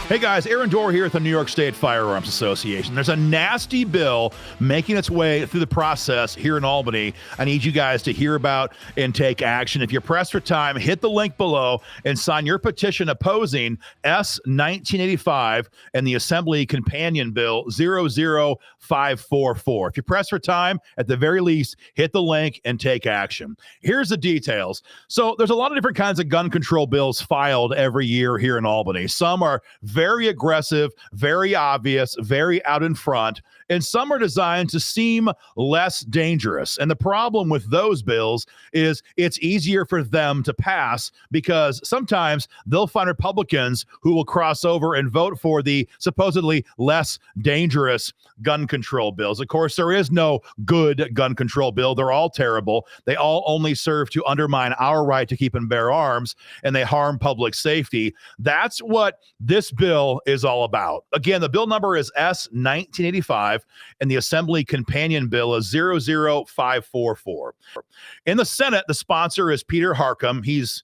Hey guys, Aaron Dorr here at the New York State Firearms Association. There's a nasty bill making its way through the process here in Albany. I need you guys to hear about and take action. If you're pressed for time, hit the link below and sign your petition opposing S 1985 and the Assembly Companion Bill 00544. If you're pressed for time, at the very least, hit the link and take action. Here's the details. So there's a lot of different kinds of gun control bills filed every year here in Albany. Some are very aggressive, very obvious, very out in front, and some are designed to seem less dangerous. And the problem with those bills is it's easier for them to pass because sometimes they'll find Republicans who will cross over and vote for the supposedly less dangerous gun control bills. Of course, there is no good gun control bill. They're all terrible. They all only serve to undermine our right to keep and bear arms, and they harm public safety. That's what this bill is all about. Again, the bill number is S 1985, and the Assembly Companion Bill is 00544. In the Senate, the sponsor is Peter Harcum. He's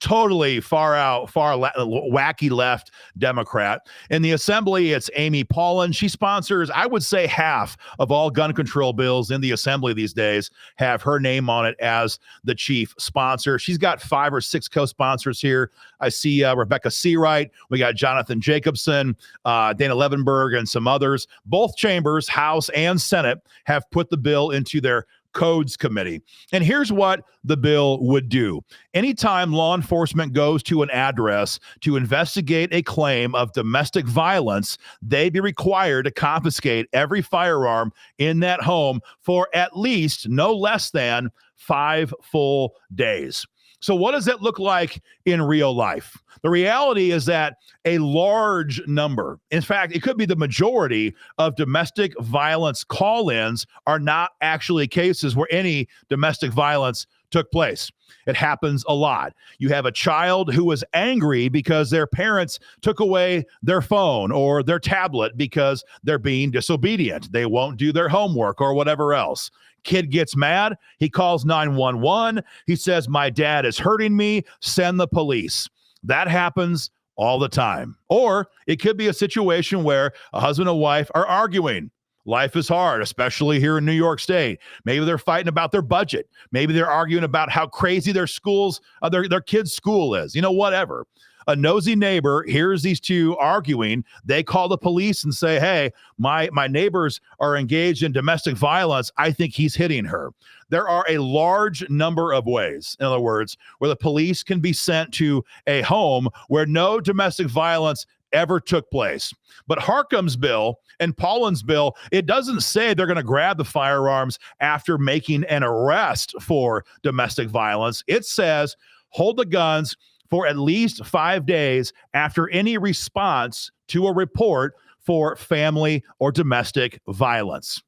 totally wacky left Democrat. In the Assembly, it's Amy Paulin. She sponsors, I would say, half of all gun control bills in the Assembly these days have her name on it as the chief sponsor. She's got 5 or 6 co-sponsors here. I see Rebecca Seawright. We got Jonathan Jacobson, Dana Levenberg, and some others. Both chambers, House and Senate, have put the bill into their Codes Committee. And here's what the bill would do. Anytime law enforcement goes to an address to investigate a claim of domestic violence, they'd be required to confiscate every firearm in that home for at least no less than 5 full days. So what does that look like in real life? The reality is that a large number, in fact, it could be the majority of domestic violence call-ins are not actually cases where any domestic violence took place. It happens a lot. You have a child who was angry because their parents took away their phone or their tablet because they're being disobedient. They won't do their homework or whatever else. Kid gets mad. He calls 911. He says, "My dad is hurting me. Send the police." That happens all the time. Or it could be a situation where a husband and wife are arguing. Life is hard, especially here in New York State. Maybe they're fighting about their budget. Maybe they're arguing about how crazy their kids' school is. Whatever. A nosy neighbor hears these two arguing. They call the police and say, "Hey, my neighbors are engaged in domestic violence. I think he's hitting her." There are a large number of ways, in other words, where the police can be sent to a home where no domestic violence ever took place. But Harcum's bill and Paulin's bill, it doesn't say they're going to grab the firearms after making an arrest for domestic violence. It says hold the guns for at least 5 days after any response to a report for family or domestic violence.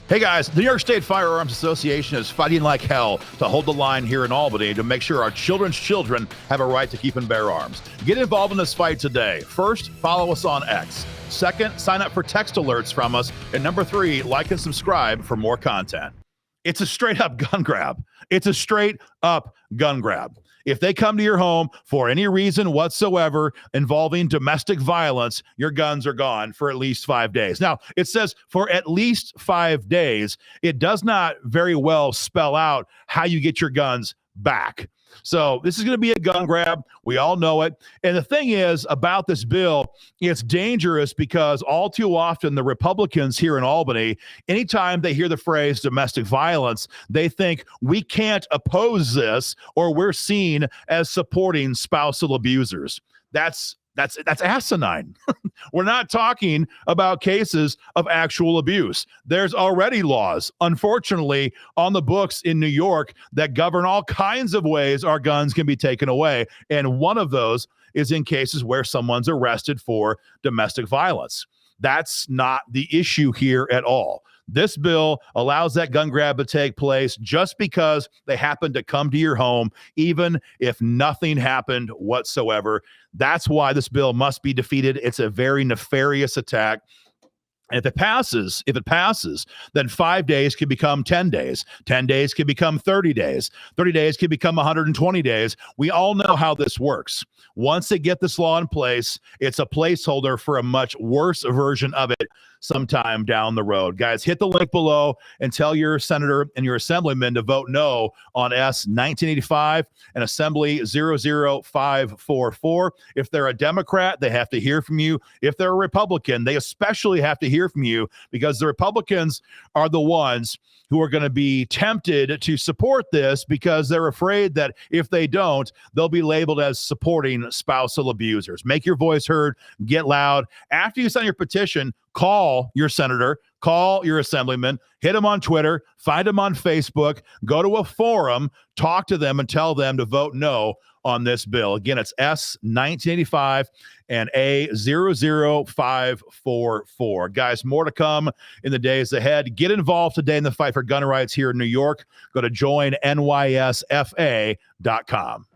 Hey guys, the New York State Firearms Association is fighting like hell to hold the line here in Albany to make sure our children's children have a right to keep and bear arms. Get involved in this fight today. First, follow us on X. Second, sign up for text alerts from us. And number 3, like and subscribe for more content. It's a straight up gun grab. It's a straight up gun grab. If they come to your home for any reason whatsoever involving domestic violence, your guns are gone for at least 5 days. Now, it says for at least 5 days. It does not very well spell out how you get your guns back. So this is going to be a gun grab. We all know it. And the thing is about this bill, it's dangerous because all too often the Republicans here in Albany, anytime they hear the phrase domestic violence, they think we can't oppose this or we're seen as supporting spousal abusers. That's asinine. We're not talking about cases of actual abuse. There's already laws, unfortunately, on the books in New York that govern all kinds of ways our guns can be taken away. And one of those is in cases where someone's arrested for domestic violence. That's not the issue here at all. This bill allows that gun grab to take place just because they happen to come to your home, even if nothing happened whatsoever. That's why this bill must be defeated. It's a very nefarious attack. If it passes, then 5 days can become 10 days. 10 days can become 30 days. 30 days can become 120 days. We all know how this works. Once they get this law in place, it's a placeholder for a much worse version of it sometime down the road. Guys, hit the link below and tell your senator and your assemblyman to vote no on S 1985 and Assembly 00544. If they're a Democrat, they have to hear from you. If they're a Republican, they especially have to hear from you, because the Republicans are the ones who are going to be tempted to support this because they're afraid that if they don't, they'll be labeled as supporting spousal abusers. Make your voice heard, get loud. After you sign your petition, call your senator, call your assemblyman, hit them on Twitter, find them on Facebook, go to a forum, talk to them, and tell them to vote no on this bill. Again, it's S 1985 and A 00544. Guys, more to come in the days ahead. Get involved today in the fight for gun rights here in New York. Go to joinnysfa.com.